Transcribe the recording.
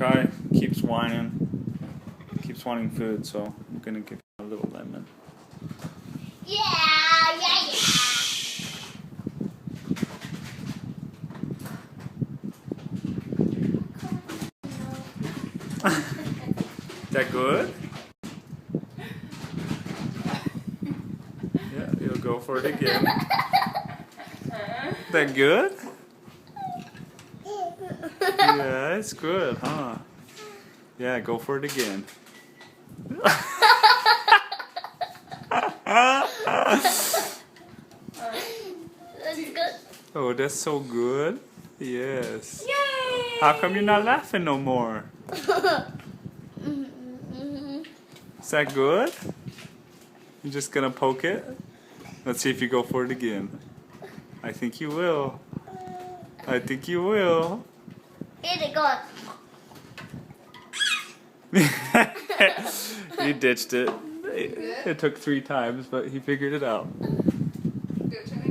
Kai keeps whining, keeps wanting food, so I'm gonna give him a little lemon. Yeah. Is that good? Yeah, you'll go for it again. That good? Yeah, it's good, huh? Yeah, go for it again. That's good. Oh, that's so good. Yes. Yay! How come you're not laughing no more? Is that good? You're just gonna poke it? Let's see if you go for it again. I think you will. I think you will. Here it goes. He ditched it. It took 3 times, but he figured it out. Good.